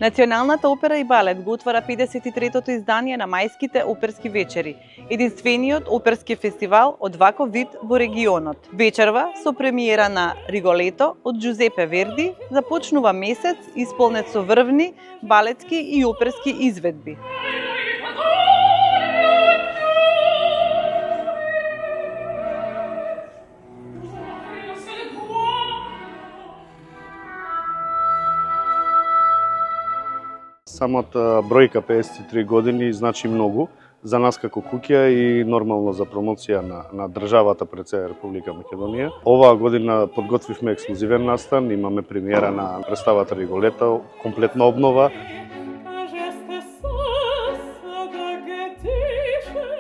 Националната опера и балет го отвара 53-тото издание на мајските оперски вечери, единствениот оперски фестивал од ваков вид во регионот. Вечерва со премиера на Риголето од Джузепе Верди започнува месец исполнет со врвни, балетски и оперски изведби. Самата бројка 53 години значи многу за нас како куќа и нормално за промоција на државата пред се Република Македонија. Оваа година подготвивме ексклузивен настан, имаме премиера на представата Риголета, комплетна обнова.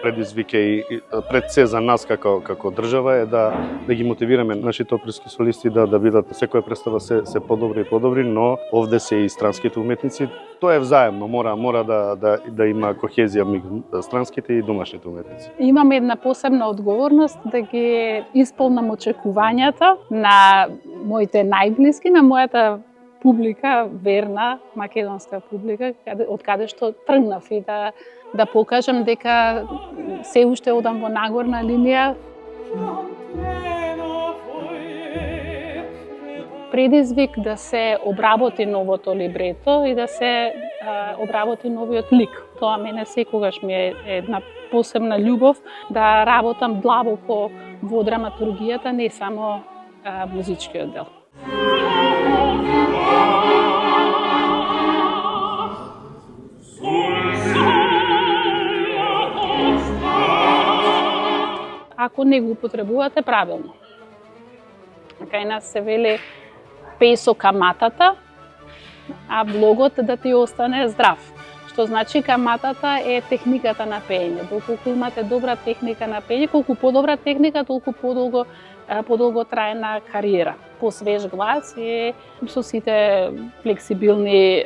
Предизвика и пред се за нас како држава е да ги мотивираме нашите оперски солисти да бидат секоја представа се подобри и подобри, но овде се и странските уметници. Тоа е взаемно, мора да има кохезија меѓу странските и домашните уметници. Имам една посебна одговорност да ги исполнам очекувањата на моите најблиски, на мојата публика, верна македонска публика, од каде што тргнав и да покажам дека се уште одам во нагорна линија. Предизвик да се обработи новото либрето и да се обработи новиот лик. Тоа мене секогаш ми е една посебна љубов да работам длабоко во драматургијата, не само музичкиот дел. Ако не го употребувате правилно. Кај нас се вели пеј со каматата, а влогот да ти остане здрав. Што значи каматата е техниката на пеење. Доколку имате добра техника на пеење, колку подобра техника, толку подолго траена кариера. Посвеж глас и со сите флексибилни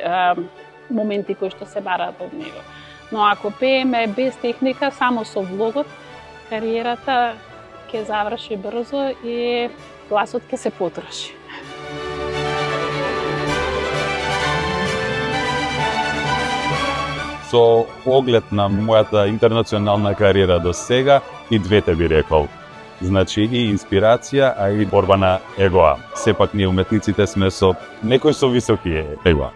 моменти кои што се бараат од него. Но ако пееме без техника, само со влогот, кариерата ќе заврши брзо и гласот ќе се потроши. Со оглед на мојата интернационална кариера до сега, и двете би рекол. Значи и инспирација, а и борба на егоа. Сепак ние уметниците сме некој со високи егоа.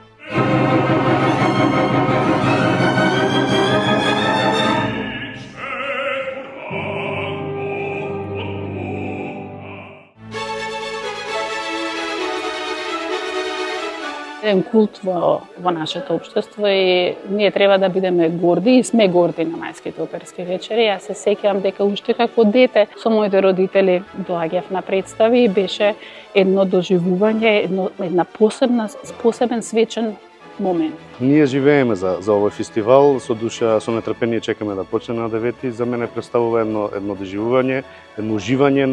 Еден култ во нашето општество и ние треба да бидеме горди и сме горди на мајските оперски вечери. Јас се сеќавам дека уште како дете со моите родители доаѓав на представи и беше едно доживување, една посебен свечен момент. Ние живееме за овој фестивал, со душа, со нетрпение чекаме да почне на 9. За мене представува едно доживување, едно уживање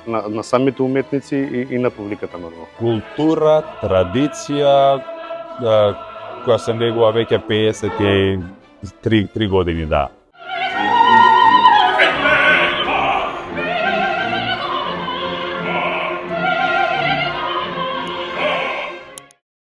на самите уметници и на публиката нормално. Култура, традиција, која се негува веќе 53 години, да.